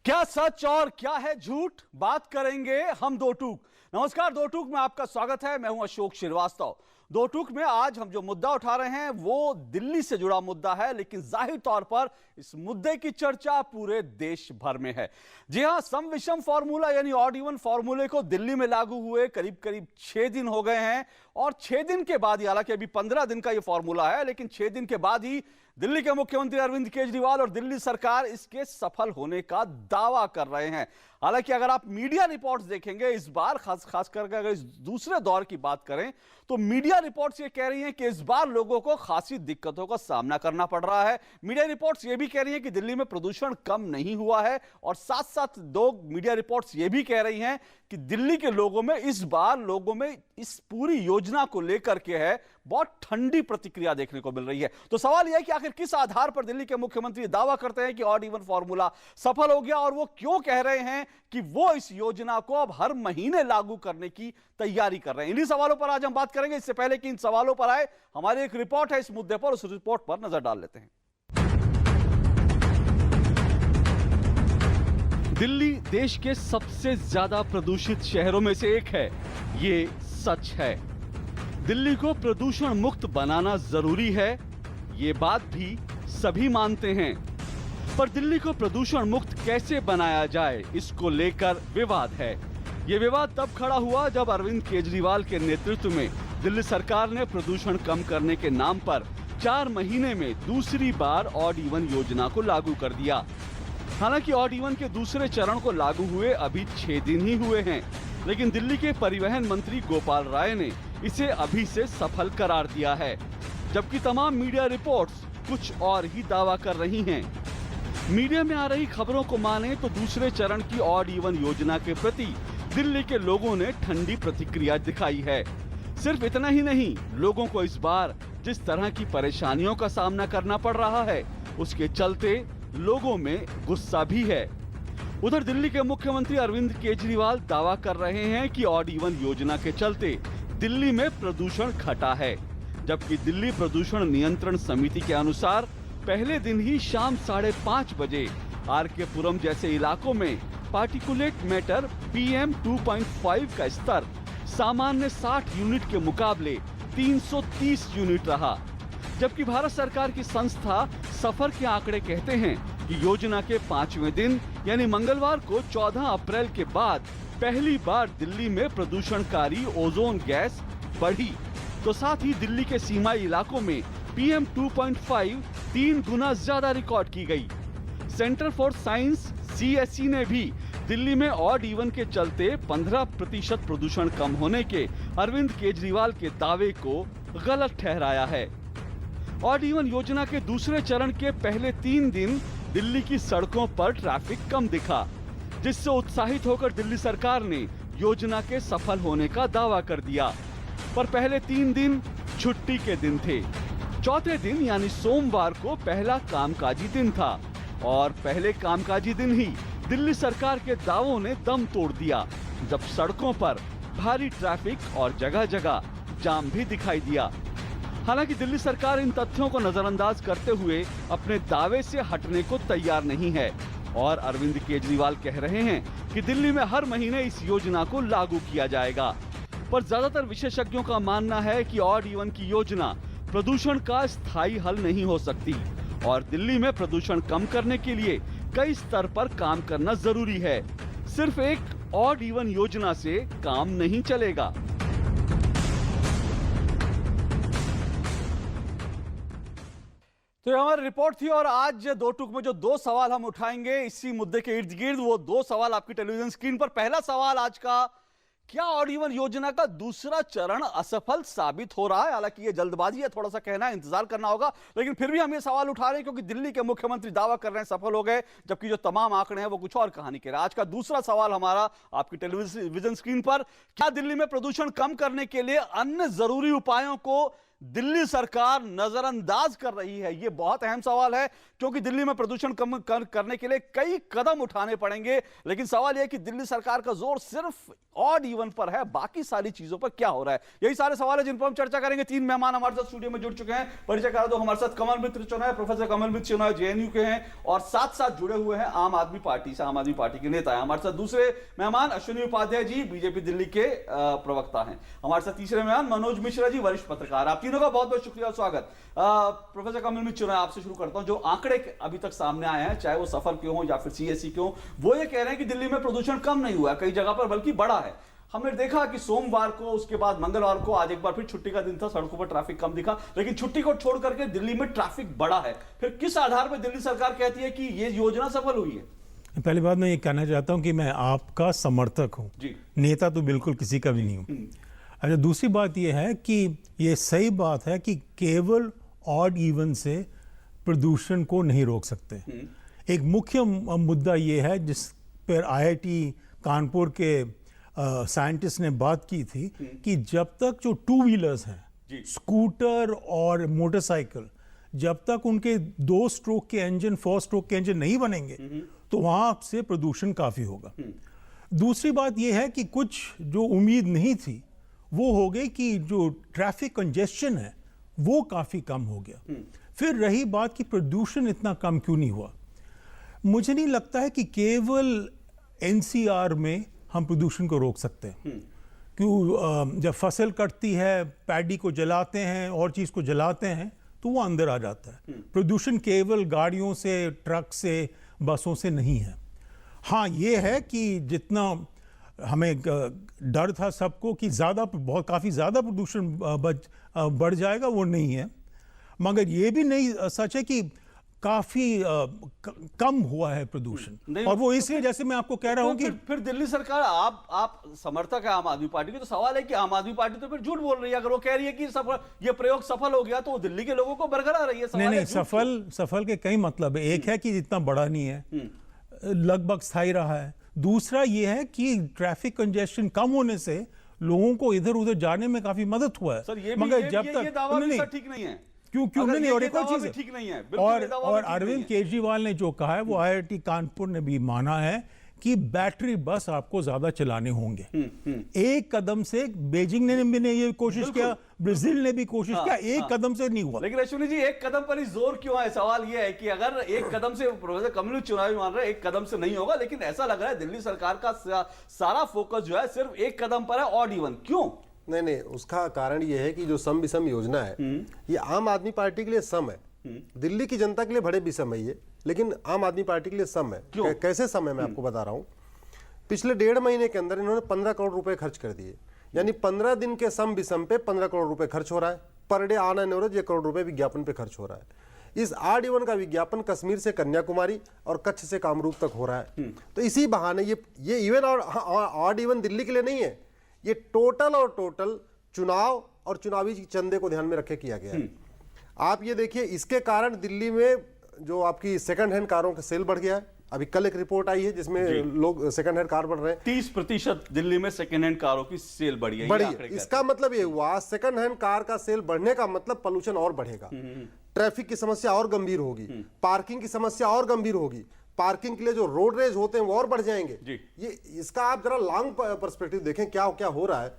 क्या सच और क्या है झूठ, बात करेंगे हम दो टूक। नमस्कार, दो टूक में आपका स्वागत है। मैं हूं अशोक श्रीवास्तव। दो टूक में आज हम जो मुद्दा उठा रहे हैं वो दिल्ली से जुड़ा मुद्दा है, लेकिन जाहिर तौर पर इस मुद्दे की चर्चा पूरे देश भर में है। जी हां, सम विषम फॉर्मूला यानी ऑड इवन फॉर्मूले को दिल्ली में लागू हुए करीब करीब 6 दिन हो गए हैं और 6 दिन के बाद ही, हालांकि अभी 15 दिन का ये फॉर्मूला है, लेकिन 6 दिन के बाद ही दिल्ली के मुख्यमंत्री अरविंद केजरीवाल और दिल्ली सरकार इसके सफल होने का दावा कर रहे हैं। हालांकि अगर आप मीडिया रिपोर्ट्स देखेंगे इस बार, खास करके अगर इस दूसरे दौर की बात करें, तो मीडिया रिपोर्ट्स ये कह रही हैं कि इस बार लोगों को खासी दिक्कतों का सामना करना पड़ रहा है। मीडिया रिपोर्ट्स ये भी कह रही हैं कि दिल्ली में प्रदूषण कम नहीं हुआ है, और साथ साथ दो मीडिया रिपोर्ट्स ये भी कह रही हैं कि दिल्ली के लोगों में इस बार इस पूरी योजना को लेकर के है बहुत ठंडी प्रतिक्रिया देखने को मिल रही है। तो सवाल यह है कि आखिर किस आधार पर दिल्ली के मुख्यमंत्री दावा करते हैं कि ऑड इवन फॉर्मूला सफल हो गया, और वो क्यों कह रहे हैं कि वो इस योजना को अब हर महीने लागू करने की तैयारी कर रहे हैं। इन्हीं सवालों पर आज हम बात करेंगे। इससे पहले कि इन सवालों पर आए, हमारी एक रिपोर्ट है इस मुद्दे पर, उस रिपोर्ट पर नजर डाल लेते हैं। दिल्ली देश के सबसे ज्यादा प्रदूषित शहरों में से एक है, ये सच है। दिल्ली को प्रदूषण मुक्त बनाना जरूरी है, ये बात भी सभी मानते हैं, पर दिल्ली को प्रदूषण मुक्त कैसे बनाया जाए, इसको लेकर विवाद है। ये विवाद तब खड़ा हुआ जब अरविंद केजरीवाल के नेतृत्व में दिल्ली सरकार ने प्रदूषण कम करने के नाम पर 4 महीने में दूसरी बार ऑड इवन योजना को लागू कर दिया। हालांकि ऑड इवन के दूसरे चरण को लागू हुए अभी 6 दिन ही हुए हैं, लेकिन दिल्ली के परिवहन मंत्री गोपाल राय ने इसे अभी से सफल करार दिया है, जबकि तमाम मीडिया रिपोर्ट्स कुछ और ही दावा कर रही हैं। मीडिया में आ रही खबरों को माने तो दूसरे चरण की ऑड इवन योजना के प्रति दिल्ली के लोगों ने ठंडी प्रतिक्रिया दिखाई है। सिर्फ इतना ही नहीं, लोगों को इस बार जिस तरह की परेशानियों का सामना करना पड़ रहा है, उसके चलते लोगों में गुस्सा भी है। उधर दिल्ली के मुख्यमंत्री अरविंद केजरीवाल दावा कर रहे हैं कि ऑड इवन योजना के चलते दिल्ली में प्रदूषण घटा है, जबकि दिल्ली प्रदूषण नियंत्रण समिति के अनुसार पहले दिन ही शाम 5:30 बजे आरके पुरम जैसे इलाकों में पार्टिकुलेट मैटर PM 2.5 का स्तर सामान्य 60 यूनिट के मुकाबले 330 यूनिट रहा। जबकि भारत सरकार की संस्था सफर के आंकड़े कहते हैं कि योजना के 5वें दिन यानी मंगलवार को 14 अप्रैल के बाद पहली बार दिल्ली में प्रदूषणकारी ओजोन गैस बढ़ी, तो साथ ही दिल्ली के सीमाई इलाकों में PM 2.5 3 गुना ज्यादा रिकॉर्ड की गई। सेंटर फॉर साइंस CSE ने भी दिल्ली में ऑड इवन के चलते 15% प्रदूषण कम होने के अरविंद केजरीवाल के दावे को गलत ठहराया है। ऑड इवन योजना के दूसरे चरण के पहले 3 दिन दिल्ली की सड़कों पर ट्रैफिक कम दिखा, जिससे उत्साहित होकर दिल्ली सरकार ने योजना के सफल होने का दावा कर दिया। पर पहले 3 दिन छुट्टी के दिन थे। चौथे दिन यानी सोमवार को पहला कामकाजी दिन था, और पहले कामकाजी दिन ही दिल्ली सरकार के दावों ने दम तोड़ दिया, जब सड़कों पर भारी ट्रैफिक और जगह जगह जाम भी दिखाई दिया। हालांकि दिल्ली सरकार इन तथ्यों को नजरअंदाज करते हुए अपने दावे से हटने को तैयार नहीं है, और अरविंद केजरीवाल कह रहे हैं कि दिल्ली में हर महीने इस योजना को लागू किया जाएगा। पर ज्यादातर विशेषज्ञों का मानना है कि ऑड इवन की योजना प्रदूषण का स्थायी हल नहीं हो सकती, और दिल्ली में प्रदूषण कम करने के लिए कई स्तर पर काम करना जरूरी है। सिर्फ एक ऑड इवन योजना से काम नहीं चलेगा। तो हमारी रिपोर्ट थी, और आज दो टूक में जो 2 सवाल हम उठाएंगे इसी मुद्दे के इर्द गिर्द, वो 2 सवाल आपकी टेलीविजन स्क्रीन पर। पहला सवाल आज का, क्या ऑड इवन योजना का दूसरा चरण असफल साबित हो रहा है? हालांकि ये जल्दबाजी है, थोड़ा सा कहना है, इंतजार करना होगा, लेकिन फिर भी हम ये सवाल उठा रहे हैं क्योंकि दिल्ली के मुख्यमंत्री दावा कर रहे हैं सफल हो गए, जबकि जो तमाम आंकड़े हैं वो कुछ और कहानी कह रहे हैं। आज का दूसरा सवाल हमारा आपकी टेलीविजन स्क्रीन पर, क्या दिल्ली में प्रदूषण कम करने के लिए अन्य जरूरी उपायों को दिल्ली सरकार नजरअंदाज कर रही है? ये बहुत अहम सवाल है, क्योंकि दिल्ली में प्रदूषण कम करने के लिए कई कदम उठाने पड़ेंगे। लेकिन सवाल यह है कि दिल्ली सरकार का जोर सिर्फ ऑड इवन पर है, बाकी सारी चीजों पर क्या हो रहा है? यही सारे सवाल है जिन पर हम चर्चा करेंगे। तीन मेहमान हमारे साथ स्टूडियो में जुड़ चुके हैं। परिचय करा दो, हमारे साथ कमल मित्र चुनाव, प्रोफेसर कमल मित्र चुनाव जेएनयू के हैं, और साथ साथ जुड़े हुए हैं आम आदमी पार्टी से, आम आदमी पार्टी के नेता है। हमारे साथ दूसरे मेहमान अश्विनी उपाध्याय जी, बीजेपी दिल्ली के प्रवक्ता हैं। हमारे साथ तीसरे मेहमान मनोज मिश्रा जी, वरिष्ठ पत्रकार। आप तीनों का बहुत बहुत शुक्रिया और स्वागत। प्रोफेसर कमल मित्र चुनाव, आपसे शुरू करता हूं। जो आंकड़े अभी तक सामने आए हैं, चाहे वो सफर के हो या फिर सीएससी के हो, वो ये कह रहे हैं कि दिल्ली में प्रदूषण कम नहीं हुआ, कई जगह पर बल्कि बढ़ा है। हमने देखा कि सोमवार को, उसके बाद मंगलवार को, आज एक बार फिर छुट्टी का दिन था, सड़कों पर ट्रैफिक कम दिखा, लेकिन छुट्टी को छोड़ करके दिल्ली में ट्रैफिक बढ़ा है। फिर किस आधार पर दिल्ली सरकार कहती है कि ये योजना सफल हुई है? पहली बात मैं ये कहना चाहता हूं कि मैं आपका समर्थक हूं, नेता तो बिल्कुल किसी का भी नहीं हूं। अच्छा, दूसरी बात ये है कि ये सही बात है कि केवल ऑड इवन से प्रदूषण को नहीं रोक सकते। एक मुख्य मुद्दा ये है जिस पर आईआईटी कानपुर के साइंटिस्ट ने बात की थी कि जब तक जो टू व्हीलर्स हैं, स्कूटर और मोटरसाइकिल, जब तक उनके 2 स्ट्रोक के इंजन, 4 स्ट्रोक के इंजन नहीं बनेंगे तो वहां से प्रदूषण काफी होगा। दूसरी बात यह है कि कुछ जो उम्मीद नहीं थी वो हो गई कि जो ट्रैफिक कंजेशन है वो काफी कम हो गया। फिर रही बात कि प्रदूषण इतना कम क्यों नहीं हुआ, मुझे नहीं लगता है कि केवल एनसीआर में हम प्रदूषण को रोक सकते हैं। क्यों, जब फसल कटती है, पैडी को जलाते हैं और चीज को जलाते हैं तो वो अंदर आ जाता है। प्रदूषण केवल गाड़ियों से, ट्रक से, बसों से नहीं है। हाँ, ये है कि जितना हमें डर था सबको कि काफी ज्यादा प्रदूषण बढ़ जाएगा, वो नहीं है। मगर ये भी नहीं सच है कि काफी कम हुआ है प्रदूषण, और वो इसलिए, जैसे मैं आपको कह रहा हूं कि फिर दिल्ली सरकार, आप समर्थक है आम आदमी पार्टी के, तो सवाल है कि आम आदमी पार्टी तो फिर झूठ बोल रही है। अगर वो कह रही है कि ये प्रयोग सफल हो गया तो वो दिल्ली के लोगों को बरकरार रही है। नहीं, सफल के कई मतलब है। एक है कि इतना बड़ा नहीं है, लगभग स्थायी रहा है। दूसरा ये है कि ट्रैफिक कंजेशन कम होने से लोगों को इधर उधर जाने में काफी मदद हुआ है। सर, मगर जब तक ठीक नहीं है, क्यों नहीं, और एक और चीज ठीक नहीं है, और अरविंद केजरीवाल ने जो कहा है वो आईआईटी कानपुर ने भी माना है कि बैटरी बस आपको ज्यादा चलाने होंगे। एक कदम से बेजिंग ने भी ये कोशिश किया, ब्राजील ने भी कोशिश किया, एक कदम से नहीं हुआ। लेकिन अश्विनी जी, एक कदम पर ही जोर क्यों है? सवाल ये है कि अगर एक कदम से, प्रोफेसर कमल चुनावी मान रहे हैं एक कदम से नहीं होगा, लेकिन ऐसा लग रहा है दिल्ली सरकार का सारा फोकस जो है सिर्फ एक कदम पर है, ऑड इवन। क्यों? नहीं, उसका कारण यह है कि जो सम विषम योजना है ये आम आदमी पार्टी के लिए सम है, दिल्ली की जनता के लिए बड़े विषम है ये, लेकिन आम आदमी पार्टी के लिए सम है। कैसे सम है मैं आपको बता रहा हूं। पिछले 1.5 महीने के अंदर इन्होंने 15 करोड़ रुपए खर्च कर दिए, यानी 15 दिन के सम विषम पे 15 करोड़ रुपए खर्च हो रहा है। Per day on an average 1 crore रुपए विज्ञापन पे खर्च हो रहा है। इस ऑड इवन का विज्ञापन कश्मीर से कन्याकुमारी और कच्छ से कामरूप तक हो रहा है। तो इसी बहाने ये इवन और ऑड इवन दिल्ली के लिए नहीं है, ये टोटल चुनाव और चुनावी चंदे को ध्यान में रखे किया गया है। आप ये देखिए, इसके कारण दिल्ली में जो आपकी सेकंड हैंड कारों का सेल बढ़ गया है। अभी कल एक रिपोर्ट आई है जिसमें लोग सेकंड हैंड कार बढ़ रहे हैं। 30% दिल्ली में सेकंड हैंड कारों की सेल बढ़ी है। इसका मतलब ये हुआ, सेकंड हैंड कार का सेल बढ़ने का मतलब पोल्यूशन और बढ़ेगा, ट्रैफिक की समस्या और गंभीर होगी, पार्किंग की समस्या और गंभीर होगी, पार्किंग के लिए जो रोड रेज होते हैं वो और बढ़ जाएंगे। ये इसका आप जरा लॉन्ग पर्सपेक्टिव देखें क्या क्या हो रहा है।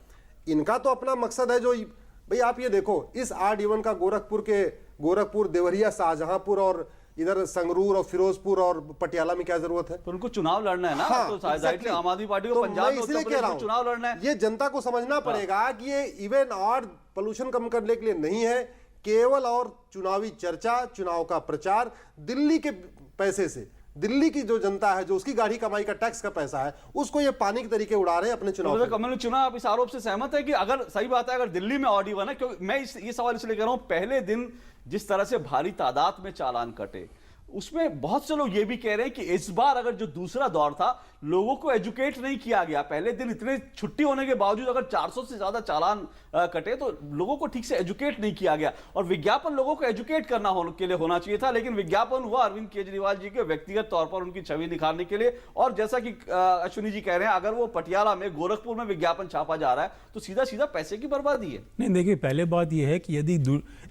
इनका तो अपना मकसद है जो, भाई आप ये देखो, इस ऑड इवन का गोरखपुर, देवरिया, शाहजहांपुर और इधर संगरूर और फिरोजपुर और पटियाला में क्या जरूरत है? तो उनको चुनाव लड़ना है ना। हाँ, तो exactly. आम आदमी पार्टी को पंजाब में इसलिए कह रहा हूं, चुनाव लड़ना है। ये जनता को समझना पड़ेगा कि ये इवन ऑड पोल्यूशन कम करने के लिए नहीं है, केवल और चुनावी चर्चा, चुनाव का प्रचार, दिल्ली के पैसे से, दिल्ली की जो जनता है, जो उसकी गाड़ी कमाई का टैक्स का पैसा है, उसको ये पानी के तरीके उड़ा रहे हैं अपने चुनाव। कमल चुनाव, आप इस आरोप से सहमत है कि अगर सही बात है, अगर दिल्ली में ऑड इवन है, क्योंकि मैं ये सवाल इसलिए कर रहा हूं, पहले दिन जिस तरह से भारी तादाद में चालान कटे, उसमें बहुत से लोग ये भी कह रहे हैं कि इस बार अगर जो दूसरा दौर था, लोगों को एजुकेट नहीं किया गया। पहले दिन इतने छुट्टी होने के बावजूद अगर 400 से ज्यादा चालान कटे तो लोगों को ठीक से एजुकेट नहीं किया गया। और विज्ञापन लोगों को एजुकेट करना के लिए होना चाहिए था, लेकिन विज्ञापन हुआ अरविंद केजरीवाल जी के व्यक्तिगत तौर पर उनकी छवि निखारने के लिए। और जैसा कि अश्विनी जी कह रहे हैं, अगर वो पटियाला में, गोरखपुर में विज्ञापन छापा जा रहा है तो सीधा सीधा पैसे की बर्बादी है। नहीं, देखिए, पहले बात यह है कि यदि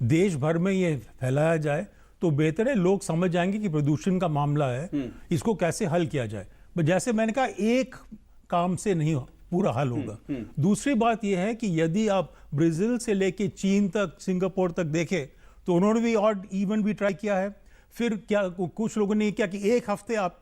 देश भर में ये फैलाया जाए तो बेहतर है, लोग समझ जाएंगे कि प्रदूषण का मामला है, इसको कैसे हल किया जाए। बट जैसे मैंने कहा, एक काम से नहीं पूरा हल होगा। दूसरी बात यह है कि यदि आप ब्राजील से लेके चीन तक, सिंगापुर तक देखें तो उन्होंने भी ऑड इवन भी ट्राई किया है। फिर क्या कुछ लोगों ने किया कि एक हफ्ते आप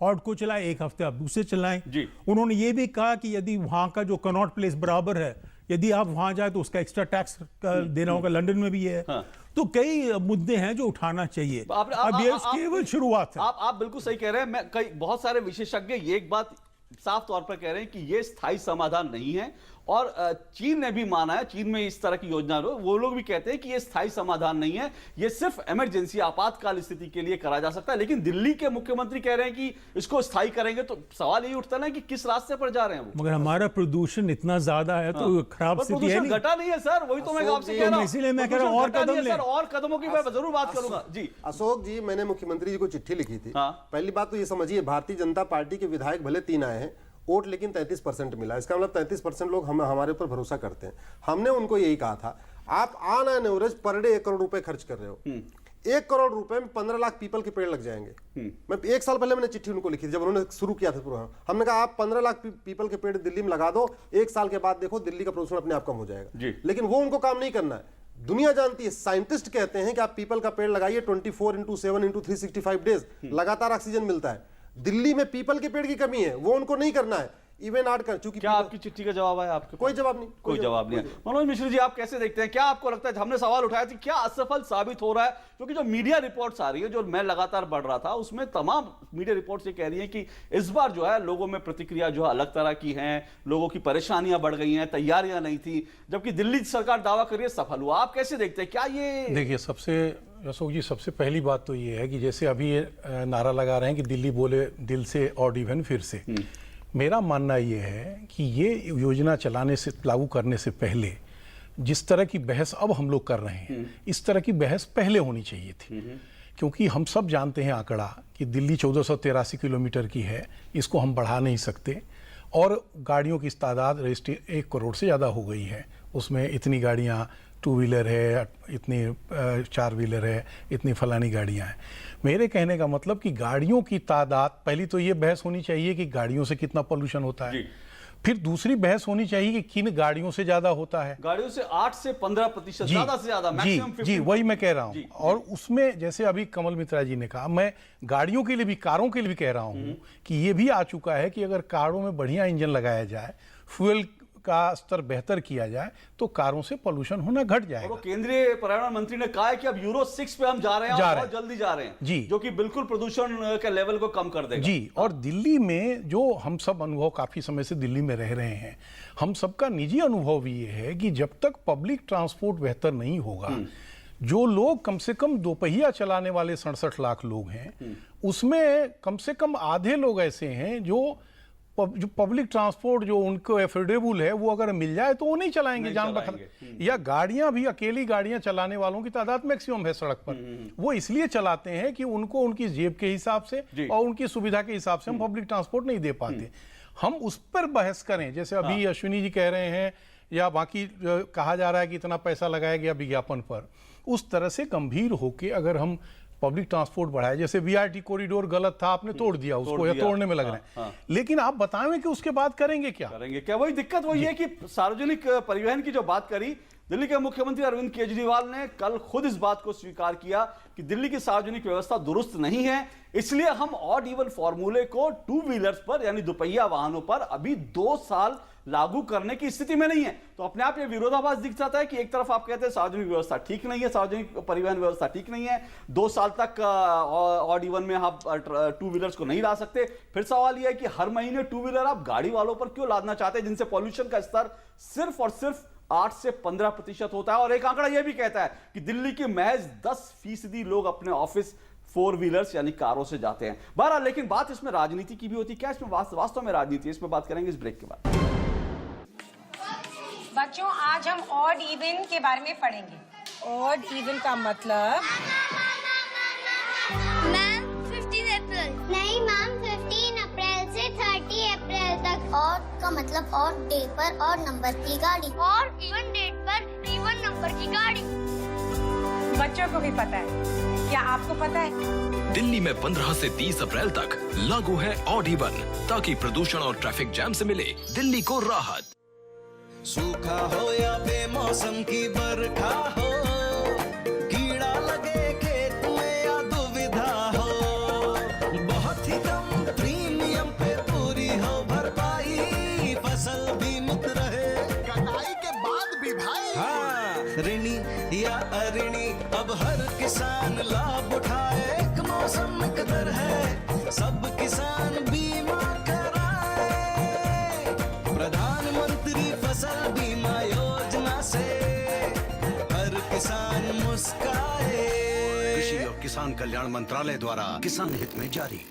ऑड को चलाएं, एक हफ्ते आप दूसरे चलाएं। उन्होंने ये भी कहा कि यदि वहां का जो कनॉट प्लेस बराबर है, यदि आप वहां जाए तो उसका एक्स्ट्रा टैक्स देना होगा। लंदन में भी ये है। हाँ। तो कई मुद्दे हैं जो उठाना चाहिए। अब ये केवल शुरुआत है। आप बिल्कुल सही कह रहे हैं। मैं बहुत सारे विशेषज्ञ ये एक बात साफ तौर पर कह रहे हैं कि ये स्थायी समाधान नहीं है। और चीन ने भी माना है, चीन में इस तरह की योजना वो लोग भी कहते हैं कि ये स्थायी समाधान नहीं है, ये सिर्फ इमरजेंसी, आपातकाल स्थिति के लिए करा जा सकता है। लेकिन दिल्ली के मुख्यमंत्री कह रहे हैं कि इसको स्थायी करेंगे, तो सवाल यही उठता है कि किस रास्ते पर जा रहे हैं वो। मगर हमारा प्रदूषण इतना ज्यादा है तो खराब स्थिति है नहीं। घटा नहीं है सर, वही तो मैं आपसे कह रहा हूं। इसीलिए मैं कह रहा हूं और कदम ले, और कदमों की मैं जरूर बात करूंगा। जी अशोक जी, मैंने मुख्यमंत्री जी को चिट्ठी लिखी थी। पहली बात तो ये समझिए, भारतीय जनता पार्टी के विधायक भले 3 आए हैं, वोट लेकिन 33% मिला। इसका मतलब 33% लोग हमारे ऊपर भरोसा करते हैं। हमने उनको यही कहा था, आप on an average per day 1 crore रुपए खर्च कर रहे हो। 1 करोड़ रुपए में 15 लाख पीपल के पेड़ लग जाएंगे। मैं 1 साल पहले मैंने चिट्ठी उनको लिखी थी, जब उन्होंने शुरू किया था प्रोग्राम। हमने कहा आप 15 लाख पीपल के पेड़ दिल्ली में लगा दो, 1 साल के बाद देखो दिल्ली का प्रदूषण अपने आप कम हो जाएगा। लेकिन वो उनको काम नहीं करना है। दुनिया जानती है, साइंटिस्ट कहते हैं कि आप पीपल का पेड़ लगाइए 24/7/365 डेज, लगातार ऑक्सीजन मिलता है। दिल्ली में पीपल के पेड़ की कमी है, वो उनको नहीं करना है। इवन आर्ट कर चूंकि क्या आपकी चिट्ठी का जवाब है? आपके कोई जवाब नहीं, कोई जवाब नहीं है। मनोज मिश्र जी, आप कैसे देखते हैं? क्या आपको लगता है, हमने सवाल उठाया था, क्या असफल साबित हो रहा है? क्योंकि जो मीडिया रिपोर्ट्स आ रही है, जो मैं लगातार बढ़ रहा था, उसमें तमाम मीडिया रिपोर्ट्स ये कह रही हैं कि इस बार जो है लोगों में प्रतिक्रिया जो है अलग तरह की है, लोगों की परेशानियां बढ़ गई हैं, तैयारियां नहीं थी, जबकि दिल्ली सरकार दावा कर रही है सफल हुआ। आप कैसे देखते हैं? क्या ये देखिए, अशोक जी, सबसे पहली बात तो ये है कि जैसे अभी ये नारा लगा रहे हैं कि दिल्ली बोले दिल से ऑड इवन फिर से। मेरा मानना ये है कि ये योजना चलाने से, लागू करने से पहले जिस तरह की बहस अब हम लोग कर रहे हैं, इस तरह की बहस पहले होनी चाहिए थी। क्योंकि हम सब जानते हैं आंकड़ा कि दिल्ली 1483 किलोमीटर की है, इसको हम बढ़ा नहीं सकते। और गाड़ियों की तादाद रजिस्ट्री 1 करोड़ से ज़्यादा हो गई है। उसमें इतनी गाड़ियाँ 2 व्हीलर है, इतनी 4 व्हीलर है, इतनी फलानी गाड़ियां हैं। मेरे कहने का मतलब कि गाड़ियों की तादाद, पहली तो ये बहस होनी चाहिए कि गाड़ियों से कितना पोल्यूशन होता है। फिर दूसरी बहस होनी चाहिए कि किन गाड़ियों से ज्यादा होता है। गाड़ियों से 8 से 15% ज्यादा से ज्यादा, मैक्सिमम 50%। जी, वही मैं कह रहा हूँ। और उसमें जैसे अभी कमल मित्रा जी ने कहा, मैं गाड़ियों के लिए भी, कारों के लिए भी कह रहा हूँ कि ये भी आ चुका है कि अगर कारों में बढ़िया इंजन लगाया जाए, फ्यूल का स्तर बेहतर किया जाए, तो कारों से पोल्यूशन होना घट जाएगा। और केंद्रीय पर्यावरण मंत्री ने कहा है कि अब यूरो 6 पे हम जा रहे हैं, बहुत जल्दी जा रहे हैं जी, जो कि बिल्कुल प्रदूषण के लेवल को कम कर देगा जी। और दिल्ली में जो हम सब अनुभव, काफी समय से दिल्ली में रह रहे हैं, हम सबका निजी अनुभव भी ये है कि जब तक पब्लिक ट्रांसपोर्ट बेहतर नहीं होगा, जो लोग कम से कम 2 पहिया चलाने वाले 67 लाख लोग हैं, उसमें कम से कम आधे लोग ऐसे हैं जो पब्लिक ट्रांसपोर्ट जो उनको एफोर्डेबल है, वो अगर मिल जाए तो वो नहीं चलाएंगे, जान रखा। या गाड़ियां भी, अकेली गाड़ियां चलाने वालों की तादाद मैक्सिमम है सड़क पर, वो इसलिए चलाते हैं कि उनको उनकी जेब के हिसाब से और उनकी सुविधा के हिसाब से हम पब्लिक ट्रांसपोर्ट नहीं दे पाते। हम उस पर बहस करें, जैसे अभी अश्विनी जी कह रहे हैं या बाकी कहा जा रहा है कि इतना पैसा लगाया गया विज्ञापन पर, उस तरह से गंभीर होकर अगर हम पब्लिक ट्रांसपोर्ट बढ़ाए, जैसे बीआरटी कॉरिडोर गलत था, आपने तोड़ दिया उसको, या तोड़ने में लग रहे हैं, लेकिन आप बताएं कि उसके बाद करेंगे क्या? वही दिक्कत वही है कि सार्वजनिक परिवहन की जो बात करी, दिल्ली के मुख्यमंत्री अरविंद केजरीवाल ने कल खुद इस बात को स्वीकार किया कि दिल्ली की सार्वजनिक व्यवस्था दुरुस्त नहीं है, इसलिए हम ऑड इवन फॉर्मूले को 2 व्हीलर्स पर, यानी दुपहिया वाहनों पर अभी 2 साल लागू करने की स्थिति में नहीं है। तो अपने आप ये विरोधाभास दिख जाता है कि एक तरफ आप कहते हैं सार्वजनिक व्यवस्था ठीक नहीं है, सार्वजनिक परिवहन व्यवस्था ठीक नहीं है, 2 साल तक ऑड इवन में आप 2 व्हीलर्स को नहीं ला सकते। फिर सवाल यह है कि हर महीने 2 व्हीलर आप गाड़ी वालों पर क्यों लादना चाहते हैं, जिनसे पॉल्यूशन का स्तर सिर्फ और सिर्फ 8 से 15% होता है। और एक आंकड़ा यह भी कहता है कि दिल्ली के महज 10% लोग अपने ऑफिस फोर व्हीलर्स यानी कारों से जाते हैं। बहरहाल लेकिन बात इसमें राजनीति की भी होती है। क्या इसमें वास्तव में राजनीति है? इसमें बात करेंगे इस ब्रेक के बाद। बच्चों, आज हम ऑड इवन के बारे में पढ़ेंगे। ऑड इवन का मतलब मैम 15 अप्रैल नहीं मैम, 15 अप्रैल से 30 अप्रैल तक। ऑड का मतलब ऑड डे पर और नंबर की गाड़ी, और इवन डेट पर इवन नंबर की गाड़ी। बच्चों को भी पता है, क्या आपको पता है? दिल्ली में 15 से 30 अप्रैल तक लागू है ऑड इवन, ताकि प्रदूषण और ट्रैफिक जैम से मिले दिल्ली को राहत। सूखा हो या बेमौसम की बरखा हो, कीड़ा लगे खेत में या दुविधा हो, बहुत ही कम प्रीमियम पे पूरी हो भरपाई, फसल बीमित रहे कटाई के बाद भी भाई। हाँ, ऋणी या अऋणी अब हर किसान लाभ उठाए, एक मौसम एक दर है, सब किसान बीमा कराए, प्रधानमंत्री फसल बीमा योजना से हर किसान मुस्काए। कृषि और किसान कल्याण मंत्रालय द्वारा किसान हित में जारी।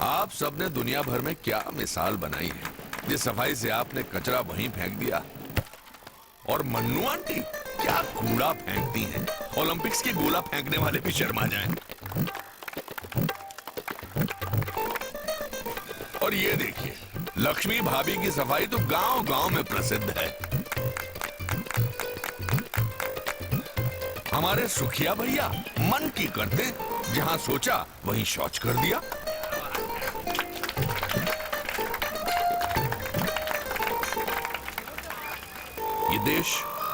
आप सबने दुनिया भर में क्या मिसाल बनाई है। जिस सफाई से आपने कचरा वहीं फेंक दिया, और मन्नू आंटी क्या कूड़ा फेंकती हैं। ओलंपिक्स के गोला फेंकने वाले भी शर्मा जाएं। और ये देखिए, लक्ष्मी भाभी की सफाई तो गांव-गांव में प्रसिद्ध है। हमारे सुखिया भैया मन की करते, जहां सोचा वहीं शौच कर दिया। ये देश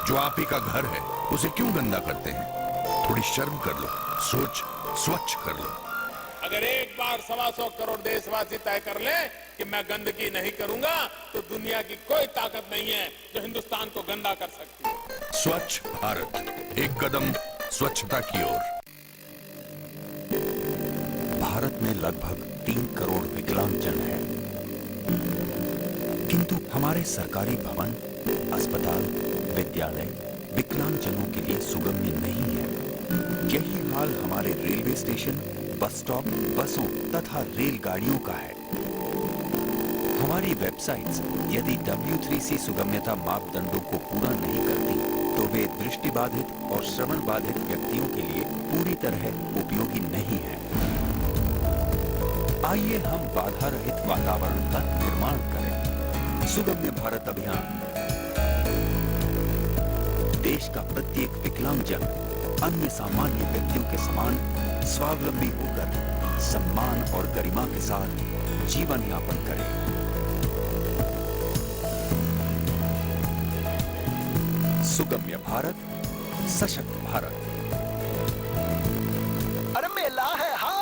जो आप ही का घर है, उसे क्यों गंदा करते हैं? थोड़ी शर्म कर लो, सोच स्वच्छ कर लो। अगर एक बार 125 करोड़ देशवासी तय कर ले कि मैं गंदगी नहीं करूंगा, तो दुनिया की कोई ताकत नहीं है जो हिंदुस्तान को गंदा कर सकती है। स्वच्छ भारत, एक कदम स्वच्छता की ओर। भारत में लगभग 3 करोड़ विकलांगजन हैं, किंतु हमारे सरकारी भवन, अस्पताल, विद्यालय विकलांगजनों के लिए सुगम्य नहीं है। यही हाल हमारे रेलवे स्टेशन, बस स्टॉप, बसों तथा रेलगाड़ियों का है। हमारी वेबसाइट्स यदि W3C सुगम्यता मापदंडों को पूरा नहीं करती, तो वे दृष्टिबाधित और श्रवण बाधित व्यक्तियों के लिए पूरी तरह उपयोगी नहीं है। आइए हम बाधा रहित वातावरण का निर्माण करें। सुगम्य भारत अभियान। देश का प्रत्येक विकलांगजन अन्य सामान्य व्यक्तियों के समान स्वावलंबी होकर सम्मान और गरिमा के साथ जीवन यापन करे। सुगम्य भारत, सशक्त भारत। अरे मेला है हाँ।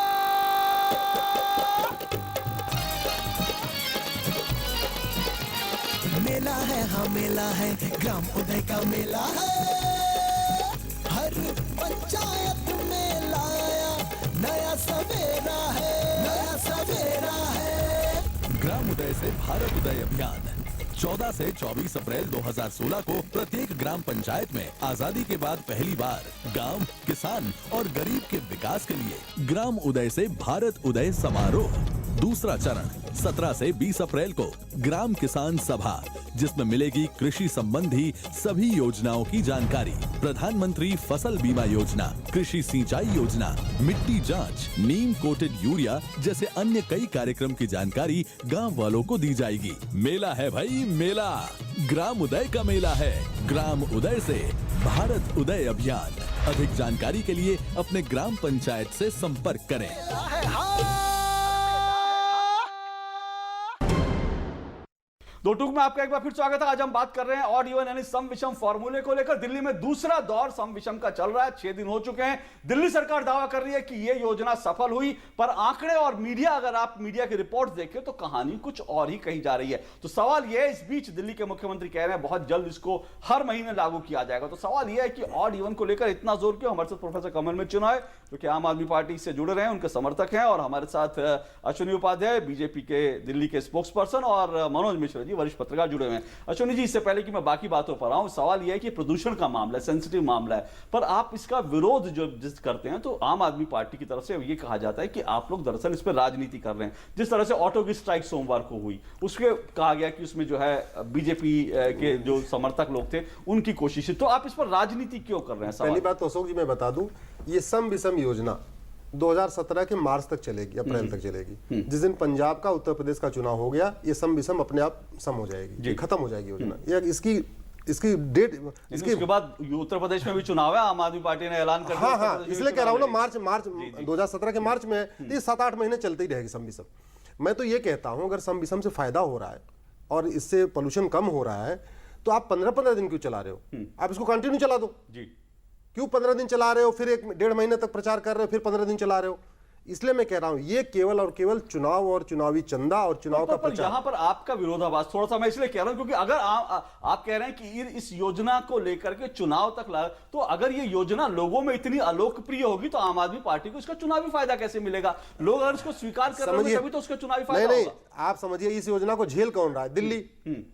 मेला है हाँ, मेला है, ग्राम उदय का मेला है, हर पंचायत में लाया नया सवेरा है, नया सवेरा है। ग्राम उदय से भारत उदय अभियान 14 से 24 अप्रैल 2016 को प्रत्येक ग्राम पंचायत में आजादी के बाद पहली बार गांव, किसान और गरीब के विकास के लिए ग्राम उदय से भारत उदय समारोह। दूसरा चरण 17 से 20 अप्रैल को ग्राम किसान सभा, जिसमें मिलेगी कृषि संबंधी सभी योजनाओं की जानकारी, प्रधानमंत्री फसल बीमा योजना, कृषि सिंचाई योजना, मिट्टी जांच, नीम कोटेड यूरिया जैसे अन्य कई कार्यक्रम की जानकारी गांव वालों को दी जाएगी। मेला है भाई मेला, ग्राम उदय का मेला है। ग्राम उदय से भारत उदय अभियान। अधिक जानकारी के लिए अपने ग्राम पंचायत से संपर्क करें। दो टूक में आपका एक बार फिर स्वागत है। आज हम बात कर रहे हैं ऑड इवन यानी सम विषम फॉर्मूले को लेकर। दिल्ली में दूसरा दौर सम विषम का चल रहा है। 6 दिन हो चुके हैं। दिल्ली सरकार दावा कर रही है कि यह योजना सफल हुई, पर आंकड़े और मीडिया, अगर आप मीडिया की रिपोर्ट देखें तो कहानी कुछ और ही कही जा रही है। तो सवाल यह है, इस बीच दिल्ली के मुख्यमंत्री कह रहे हैं बहुत जल्द इसको हर महीने लागू किया जाएगा। तो सवाल यह है कि ऑड इवन को लेकर इतना जोर क्यों? हमारे साथ प्रोफेसर कमल मिश्र है जो कि आम आदमी पार्टी से जुड़े रहे हैं, उनके समर्थक हैं, और हमारे साथ अश्विनी उपाध्याय बीजेपी के दिल्ली के स्पोक्स पर्सन, और मनोज मिश्र जी की वरिष्ठ पत्रकार जुड़े हुए हैं। अश्विनी जी, इससे पहले कि मैं बाकी बातों पर आऊं, सवाल यह है कि प्रदूषण का मामला है, सेंसिटिव मामला है, पर आप इसका विरोध जो जिस करते हैं तो आम आदमी पार्टी की तरफ से ये कहा जाता है कि आप लोग दरअसल इस पर राजनीति कर रहे हैं। जिस तरह से ऑटो की स्ट्राइक सोमवार को हुई, उसके कहा गया कि उसमें जो है बीजेपी के जो समर्थक लोग थे उनकी कोशिश, तो आप इस पर राजनीति क्यों कर रहे हैं? पहली बात तो अशोक जी मैं बता दूं, ये सम विषम योजना 2017 के मार्च तक चलेगी, अप्रैल तक चलेगी। जिस दिन पंजाब का उत्तर प्रदेश का चुनाव हो गया, ये सम विषम अपने आप सम हो जाएगी, खत्म हो जाएगी योजना। ये इसकी डेट, इसके बाद उत्तर प्रदेश में भी चुनाव है, आम आदमी पार्टी ने ऐलान कर दिया। हाँ, इसलिए कह रहा हूँ ना, मार्च 2017 के मार्च में, ये 7-8 महीने चलती रहेगी सम विषम। मैं तो ये कहता हूँ, अगर सम विषम से फायदा हो रहा है और इससे पोल्यूशन कम हो रहा है, तो आप 15-15 दिन क्यों चला रहे हो? आप इसको कंटिन्यू चला दो। क्यों 15 दिन चला रहे हो, फिर 1-1.5 महीने तक प्रचार कर रहे हो, फिर 15 दिन चला रहे हो? इसलिए मैं कह रहा हूं, ये केवल और केवल चुनाव और चुनावी चंदा और चुनाव का प्रचार। यहां पर आपका विरोधाभास थोड़ा सा मैं इसलिए कह रहा हूं क्योंकि अगर आप कह रहे हैं कि इस योजना को लेकर के चुनाव तक ला, तो अगर ये योजना लोगों में इतनी अलोकप्रिय होगी तो आम आदमी पार्टी को इसका चुनावी फायदा कैसे मिलेगा? लोग अगर इसको स्वीकार कर रहे हैं तभी तो उसका चुनावी फायदा होगा। आप समझिए, इस योजना को झेल कौन रहा है? दिल्ली।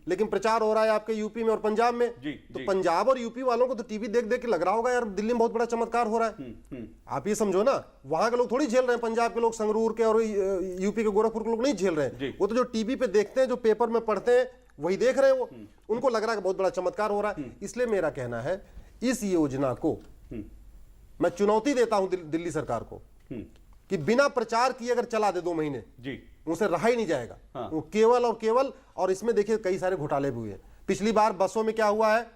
लेकिन प्रचार हो रहा है आपके यूपी में और पंजाब में। तो पंजाब और यूपी वालों को तो टीवी देख देख के लग रहा होगा यार दिल्ली में बहुत बड़ा चमत्कार हो रहा है। आप ये समझो ना, वहां के लोग थोड़ी झेल रहे हैं, पंजाब के लोग, संगरूर के और यूपी के गोरखपुर के लोग नहीं झेल रहे हैं। वो तो जो टीवी पे देखते हैं, जो पेपर में पढ़ते हैं, वही देख रहे हैं। वो उनको लग रहा है कि बहुत बड़ा चमत्कार हो रहा है। इसलिए मेरा कहना है, इस योजना को मैं चुनौती देता हूं दिल्ली सरकार को कि बिना प्रचार किए अगर चला दे 2 महीने, उनसे रहा ही नहीं जाएगा। वो केवल और केवल, और इसमें देखिए कई सारे घोटाले भी हुए। पिछली बार बसों में क्या हुआ है,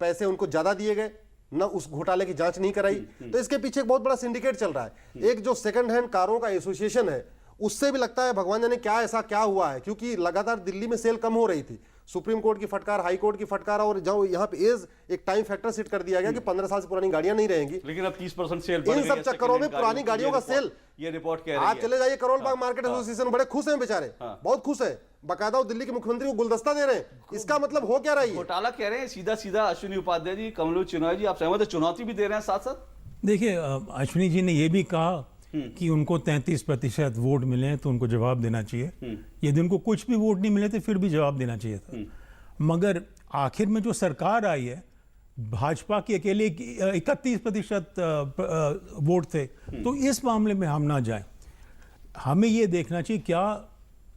पैसे उनको ज्यादा दिए गए, न उस घोटाले की जांच नहीं कराई। तो इसके पीछे एक बहुत बड़ा सिंडिकेट चल रहा है। एक जो सेकंड हैंड कारों का एसोसिएशन है, उससे भी लगता है भगवान जाने क्या ऐसा क्या हुआ है, क्योंकि लगातार दिल्ली में सेल कम हो रही थी। सुप्रीम कोर्ट की फटकार, हाई कोर्ट की फटकार, और जो यहाँ पे एज एक टाइम फैक्टर सेट कर दिया गया कि 15 साल से पुरानी गाड़ियां नहीं रहेंगी। लेकिन अब 30% सेल, इन सब चक्करों में पुरानी गाड़ियों का सेल, ये रिपोर्ट कह रही है। आप चले जाइए करोल बाग मार्केट एसोसिएशन, बड़े खुश हैं बेचारे, बहुत खुश है। बकायदा दिल्ली के मुख्यमंत्री को गुलदस्ता दे रहे हैं। इसका मतलब हो क्या रहा है? घोटाला कह रहे हैं सीधा सीधा। अश्विनी उपाध्याय जी, कमलेश चिनॉय जी, आप सहमत है? चुनौती भी दे रहे हैं साथ साथ। देखिए, अश्विनी जी ने यह भी कहा कि उनको 33% वोट मिले हैं तो उनको जवाब देना चाहिए। यदि उनको कुछ भी वोट नहीं मिले तो फिर भी जवाब देना चाहिए था। मगर आखिर में जो सरकार आई है, भाजपा की अकेले 31% वोट थे, तो इस मामले में हम ना जाएं। हमें यह देखना चाहिए क्या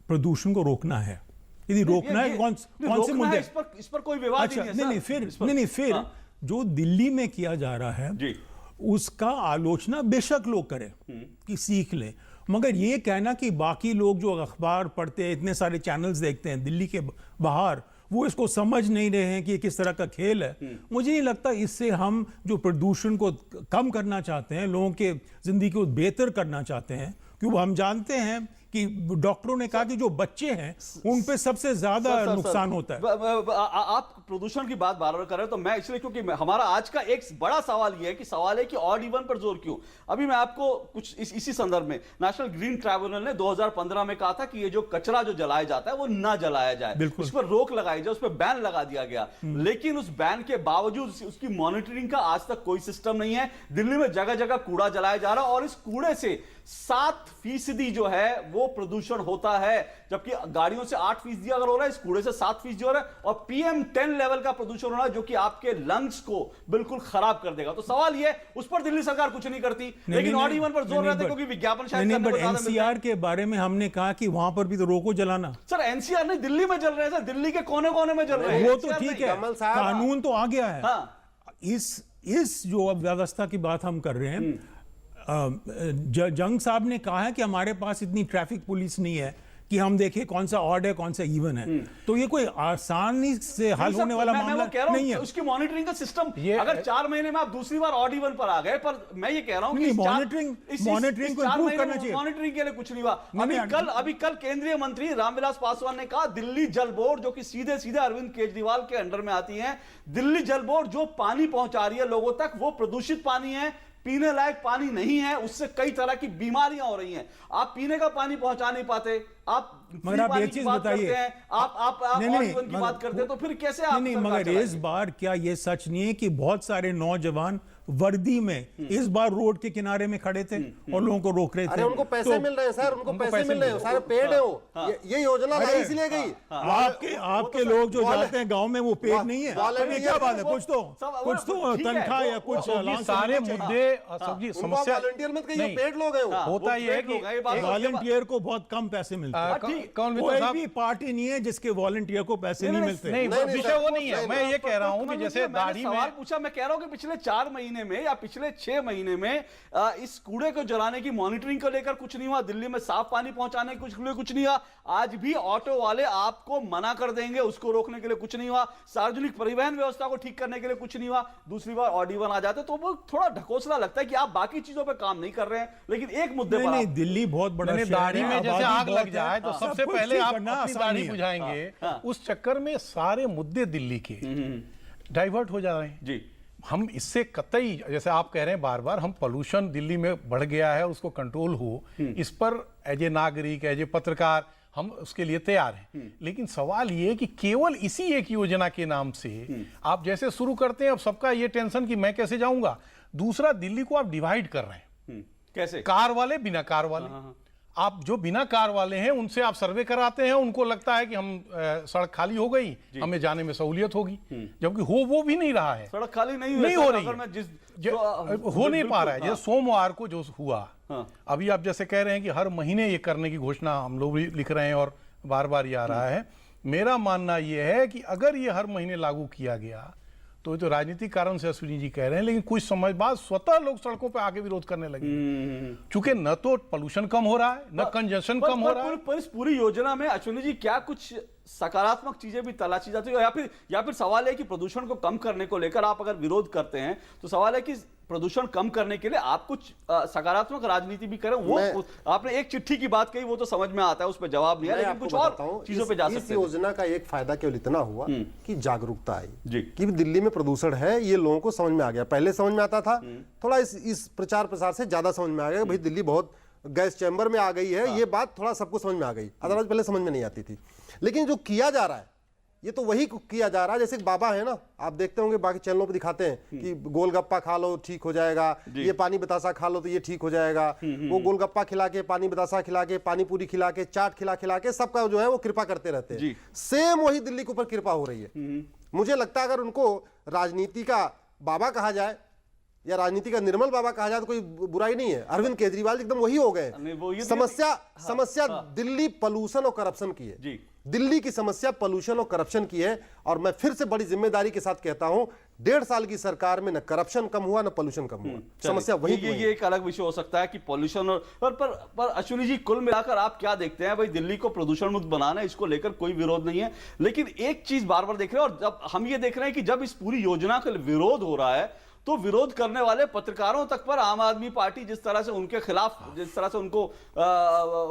प्रदूषण को रोकना है। यदि रोकना है कौन से मुद्दे, इस पर कोई विवाद नहीं, फिर जो दिल्ली में किया जा रहा है उसका आलोचना बेशक लोग करें कि सीख लें, मगर ये कहना कि बाकी लोग जो अखबार पढ़ते हैं, इतने सारे चैनल्स देखते हैं दिल्ली के बाहर, वो इसको समझ नहीं रहे हैं कि ये किस तरह का खेल है। मुझे नहीं लगता इससे हम जो प्रदूषण को कम करना चाहते हैं, लोगों के जिंदगी को बेहतर करना चाहते हैं, क्योंकि हम जानते हैं कि डॉक्टरों ने कहा कि जो बच्चे हैं उन पे सबसे ज्यादा नुकसान होता है। आप प्रदूषण की बात बार बार कर रहे हो, तो मैं इसलिए, क्योंकि हमारा आज का एक बड़ा सवाल यह है कि ऑड इवन पर जोर क्यों। अभी मैं आपको कुछ इसी संदर्भ में, नेशनल ग्रीन ट्राइब्यूनल ने 2015 में कहा था कि ये जो कचरा जो जलाया जाता है वो ना जलाया जाए, उस पर रोक लगाई जाए, उस पर बैन लगा दिया गया। लेकिन उस बैन के बावजूद उसकी मॉनिटरिंग का आज तक कोई सिस्टम नहीं है। दिल्ली में जगह जगह कूड़ा जलाया जा रहा है और इस कूड़े से 7% जो है वो प्रदूषण होता है, जबकि गाड़ियों से 8% अगर हो रहा है, इस कूड़े से 7% हो रहा है, और PM10 लेवल का प्रदूषण हो रहा है, जो कि आपके लंग्स को बिल्कुल खराब कर देगा। तो सवाल ये, उस पर दिल्ली सरकार कुछ नहीं करती, लेकिन ऑड इवन पर जोर रहता है क्योंकि विज्ञापन शायद NCR के बारे में हमने कहा कि वहां पर भी तो रोको जलाना। सर, NCR नहीं, दिल्ली में जल रहे हैं सर, दिल्ली के कोने कोने में जल रहे हैं। वो तो ठीक है, कानून तो आ गया है। इस जो व्यवस्था की बात हम कर रहे हैं, जंग साहब ने कहा है कि हमारे पास इतनी ट्रैफिक पुलिस नहीं है कि हम देखें कौन सा ऑड है कौन सा इवन है। तो ये कोई आसानी से हल होने वाला मामला नहीं है। उसकी मॉनिटरिंग का सिस्टम, अगर 4 महीने में आप दूसरी बार ऑड इवन पर आ गए, पर मैं ये कह रहा हूं कि मॉनिटरिंग को इंप्रूव करना चाहिए। मॉनिटरिंग के लिए कुछ नहीं हुआ। अभी कल केंद्रीय मंत्री रामविलास पासवान ने कहा, दिल्ली जल बोर्ड, जो कि सीधे सीधे अरविंद केजरीवाल के अंडर में आती है, दिल्ली जल बोर्ड जो पानी पहुंचा रही है लोगों तक, वो प्रदूषित पानी है, पीने लायक पानी नहीं है, उससे कई तरह की बीमारियां हो रही हैं। आप पीने का पानी पहुंचा नहीं पाते, आप एक चीज बताइए, आप की बात करते हैं, तो फिर कैसे आप? नहीं, मगर इस बार क्या यह सच नहीं है कि बहुत सारे नौजवान वर्दी में इस बार रोड के किनारे में खड़े थे और लोगों को रोक रहे थे। अरे उनको पैसे मिल रहे हैं सर, उनको पैसे मिल रहे हैं, सारे पेड है वो। ये योजना लाई इसलिए गई। आपके लोग जो जाते हैं गांव में वो पेड नहीं है, क्या बात है? कुछ तो तनख्वाह या कुछ सारे मुद्दे समस्या वॉलंटियर मत कहिए, पेड लोग हैं। होता ये है कि वॉलंटियर को बहुत कम पैसे मिलते हैं। कोई भी पार्टी नहीं है जिसके वॉलंटियर को पैसे नहीं मिलते। नहीं, विषय वो नहीं है। मैं ये कह रहा हूँ कि जैसे दाढ़ी में सवाल पूछा, मैं कह रहा हूं कि पिछले 4 महीने में या पिछले 6 महीने में इस कूड़े को जलाने की मॉनिटरिंग को लेकर कुछ नहीं हुआ। दिल्ली में साफ पानी पहुंचाने के कुछ नहीं हुआ। आज भी ऑटो वाले आपको मना कर देंगे, उसको रोकने के लिए कुछ नहीं हुआ। सार्वजनिक परिवहन व्यवस्था को ठीक करने के लिए कुछ नहीं हुआ। दूसरी बार ऑड इवन आ जाते तो वो थोड़ा ढकोसला लगता है कि आप बाकी चीजों पर काम नहीं कर रहे हैं, लेकिन एक मुद्दे पर नहीं, दिल्ली बहुत बड़ा शहर है, दाढ़ी में जैसे आग लग जाए तो सब सबसे कुछ पहले ठीक आप करना अपनी आसान दाढ़ी नहीं है। बुझाएंगे। उस चक्कर में सारे मुद्दे दिल्ली के डाइवर्ट हो जा रहे हैं जी। हम इससे कतई, जैसे आप कह रहे हैं बार बार, हम पोल्यूशन दिल्ली में बढ़ गया है, उसको कंट्रोल हो, इस पर एज ए नागरिक, एज ए पत्रकार हम उसके लिए तैयार हैं। लेकिन सवाल ये है कि केवल इसी एक योजना के नाम से आप जैसे शुरू करते हैं, अब सबका ये टेंशन कि मैं कैसे जाऊंगा। दूसरा, दिल्ली को आप डिवाइड कर रहे हैं। कैसे? कार वाले, बिना कार वाले। आप जो बिना कार वाले हैं उनसे आप सर्वे कराते हैं, उनको लगता है कि हम सड़क खाली हो गई, हमें जाने में सहूलियत होगी, जबकि वो भी नहीं रहा है। सड़क खाली नहीं हो रही है, हो नहीं पा रहा है। जैसे सोमवार को जो हुआ, अभी आप जैसे कह रहे हैं कि हर महीने ये करने की घोषणा हम लोग भी लिख रहे हैं और बार बार ये आ रहा है। मेरा मानना ये है कि अगर ये हर महीने लागू किया गया तो राजनीतिक कारण से अश्विनी जी कह रहे हैं, लेकिन कुछ समय बाद स्वतः लोग सड़कों पे आके विरोध करने लगे, क्योंकि न तो पोल्यूशन कम हो रहा है, न कंजशन कम हो रहा है। पर इस पूरी योजना में अश्विनी जी क्या कुछ सकारात्मक चीजें भी तलाशी जाती है, या फिर सवाल है कि प्रदूषण को कम करने को लेकर आप अगर विरोध करते हैं तो सवाल है कि प्रदूषण कम करने के लिए आप कुछ सकारात्मक राजनीति भी करें। वो आपने एक चिट्ठी की बात कही, वो तो समझ में आता है, उस पर जवाब नहीं है, लेकिन कुछ और चीजों पे जा सकते हैं। इस योजना का एक फायदा केवल इतना हुआ कि जागरूकता आई कि दिल्ली में प्रदूषण है, ये लोगों को समझ में आ गया। पहले समझ में आता था, थोड़ा इस प्रचार प्रसार से ज्यादा समझ में आ गया भाई दिल्ली बहुत गैस चैम्बर में आ गई है। ये बात थोड़ा सबको समझ में आ गई, अदरवाइज पहले समझ में नहीं आती थी। लेकिन जो किया जा रहा है ये तो वही किया जा रहा है। जैसे एक बाबा है ना, आप देखते होंगे बाकी चैनलों पे दिखाते हैं कि गोलगप्पा खा लो ठीक हो जाएगा, ये पानी बतासा खा लो तो ये ठीक हो जाएगा। वो गोलगप्पा खिला के, पानी बतासा खिला के, पानी पूरी खिला के, चाट खिला के सबका जो है वो कृपा करते रहते हैं। सेम वही दिल्ली के ऊपर कृपा हो रही है। मुझे लगता है अगर उनको राजनीति का बाबा कहा जाए या राजनीति का निर्मल बाबा कहा जाए तो कोई बुराई नहीं है। अरविंद केजरीवाल एकदम वही हो गए। समस्या दिल्ली पोल्यूशन और करप्शन की है। दिल्ली की समस्या पोल्यूशन और करप्शन की है। और मैं फिर से बड़ी जिम्मेदारी के साथ कहता हूं, 1.5 साल की सरकार में न करप्शन कम हुआ न पोल्यूशन कम हुआ। समस्या वही ये एक अलग विषय हो सकता है कि पोल्यूशन और पर अश्विनी जी कुल मिलाकर आप क्या देखते हैं? भाई दिल्ली को प्रदूषण मुक्त बनाना है, इसको लेकर कोई विरोध नहीं है, लेकिन एक चीज बार बार देख रहे हैं, और जब हम ये देख रहे हैं कि जब इस पूरी योजना का विरोध हो रहा है तो विरोध करने वाले पत्रकारों तक पर आम आदमी पार्टी जिस तरह से उनके खिलाफ, जिस तरह से उनको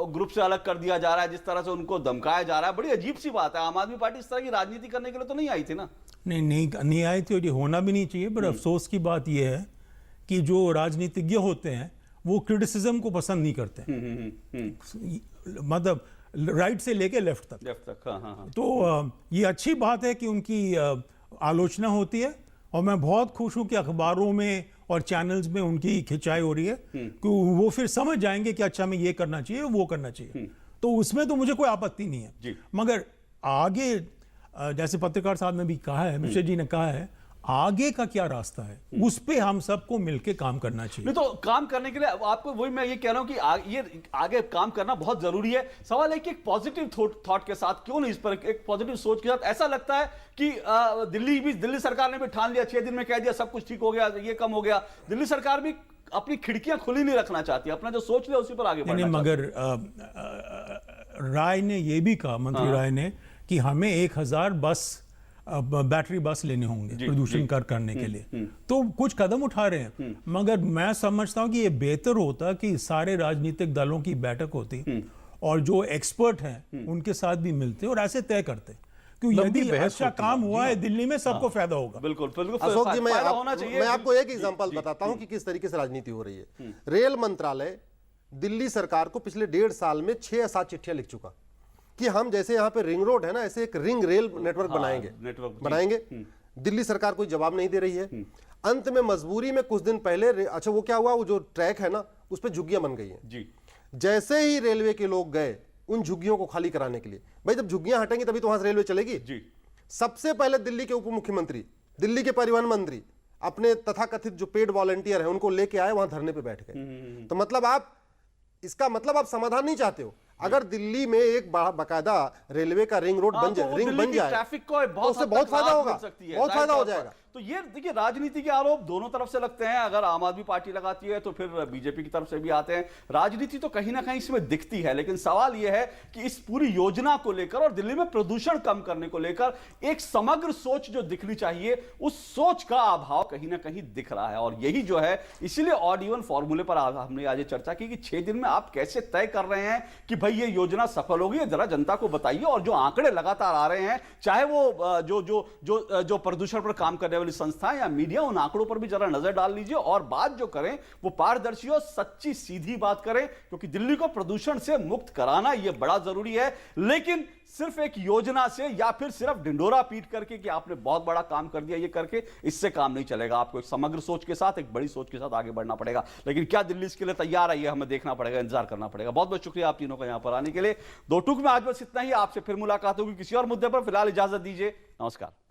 ग्रुप से अलग कर दिया जा रहा है, जिस तरह से उनको धमकाया जा रहा है, बड़ी अजीब सी बात है। आम आदमी पार्टी इस तरह की राजनीति करने के लिए तो नहीं आई थी ना। नहीं आई थी, और ये होना भी नहीं चाहिए। पर अफसोस की बात यह है कि जो राजनीतिज्ञ होते हैं वो क्रिटिसिज्म को पसंद नहीं करते, मतलब राइट से लेके लेफ्ट तक। हाँ। तो ये अच्छी बात है कि उनकी आलोचना होती है, और मैं बहुत खुश हूं कि अखबारों में और चैनल्स में उनकी खिंचाई हो रही है कि वो फिर समझ जाएंगे कि अच्छा हमें ये करना चाहिए, वो करना चाहिए। तो उसमें तो मुझे कोई आपत्ति नहीं है। मगर आगे, जैसे पत्रकार साहब ने भी कहा है, मिश्र जी ने कहा है, आगे का क्या रास्ता है उस पे हम सबको मिलके काम करना चाहिए। नहीं तो काम करने के लिए आपको, वही मैं ये कह रहा हूं कि ये आगे काम करना बहुत जरूरी है। सवाल है कि एक पॉजिटिव थॉट के साथ, क्यों नहीं इस पर एक पॉजिटिव सोच के साथ, ऐसा लगता है कि दिल्ली सरकार ने भी ठान लिया, 6 दिन में कह दिया सब कुछ ठीक हो गया, ये कम हो गया। दिल्ली सरकार भी अपनी खिड़कियां खुली नहीं रखना चाहती, अपना जो सोच लिया उसी पर आगे बढ़ना चाहती। मगर राय ने यह भी कहा, मंत्री राय ने, कि हमें 1000 बस बैटरी बस लेने होंगे प्रदूषण करने के लिए। तो कुछ कदम उठा रहे हैं, मगर मैं समझता हूं कि ये बेहतर होता कि सारे राजनीतिक दलों की बैठक होती और जो एक्सपर्ट हैं उनके साथ भी मिलते और ऐसे तय करते, क्योंकि यदि अच्छा काम हुआ है दिल्ली में सबको फायदा होगा। बिल्कुल अशोक जी, मैं आपको एक एग्जांपल बताता हूं कि किस तरीके से राजनीति हो रही है। रेल मंत्रालय दिल्ली सरकार को पिछले 1.5 साल में 6 या 7 चिट्ठियां लिख चुका कि हम जैसे यहाँ पे रिंग रोड है ना, ऐसे एक रिंग रेल नेटवर्क बनाएंगे। दिल्ली सरकार कोई जवाब नहीं दे रही है। अंत में मजबूरी में कुछ दिन पहले अच्छा वो क्या हुआ, वो जो ट्रैक है ना उस पर झुग्गियां बन गई हैं जी। जैसे ही रेलवे के लोग गए उन झुग्गियों को खाली कराने के लिए, भाई जब झुग्गियां हटेंगी तभी तो वहां से रेलवे चलेगी जी। सबसे पहले दिल्ली के उप मुख्यमंत्री, दिल्ली के परिवहन मंत्री अपने तथाकथित जो पेड वॉलंटियर है उनको लेके आए, वहां धरने पे बैठ गए। तो मतलब आप इसका मतलब आप समाधान नहीं चाहते हो। अगर दिल्ली में एक बाकायदा रेलवे का रिंग रोड बन जाए, रिंग बन जाए, ट्रैफिक को उससे बहुत फायदा होगा, बहुत फायदा हो जाएगा। तो ये देखिए राजनीति के आरोप दोनों तरफ से लगते हैं। अगर आम आदमी पार्टी लगाती है तो फिर बीजेपी की तरफ से भी आते हैं। राजनीति तो कहीं ना कहीं इसमें दिखती है, लेकिन सवाल यह है कि इस पूरी योजना को लेकर और दिल्ली में प्रदूषण कम करने को लेकर एक समग्र सोच जो दिखनी चाहिए, उस सोच का अभाव कहीं ना कहीं दिख रहा है। और यही जो है, इसीलिए ऑड इवन फॉर्मूले पर हमने आज चर्चा की कि 6 दिन में आप कैसे तय कर रहे हैं कि भाई ये योजना सफल होगी, जरा जनता को बताइए। और जो आंकड़े लगातार आ रहे हैं, चाहे वो जो प्रदूषण पर काम करने वाली संस्थाएं या मीडिया, उन आंकड़ों पर भी जरा नजर डाल लीजिए और बात जो करें वो पारदर्शी और सच्ची सीधी बात करें, क्योंकि दिल्ली को प्रदूषण से मुक्त कराना यह बड़ा जरूरी है। लेकिन सिर्फ एक योजना से या फिर सिर्फ ढिंडोरा पीट करके कि आपने बहुत बड़ा काम कर दिया ये करके, इससे काम नहीं चलेगा। आपको एक समग्र सोच के साथ, एक बड़ी सोच के साथ आगे बढ़ना पड़ेगा। लेकिन क्या दिल्ली इसके लिए तैयार है, ये हमें देखना पड़ेगा, इंतजार करना पड़ेगा। बहुत बहुत शुक्रिया आप तीनों का यहां पर आने के लिए। दो टूक में आज बस इतना ही। आपसे फिर मुलाकात होगी किसी और मुद्दे पर। फिलहाल इजाजत दीजिए, नमस्कार।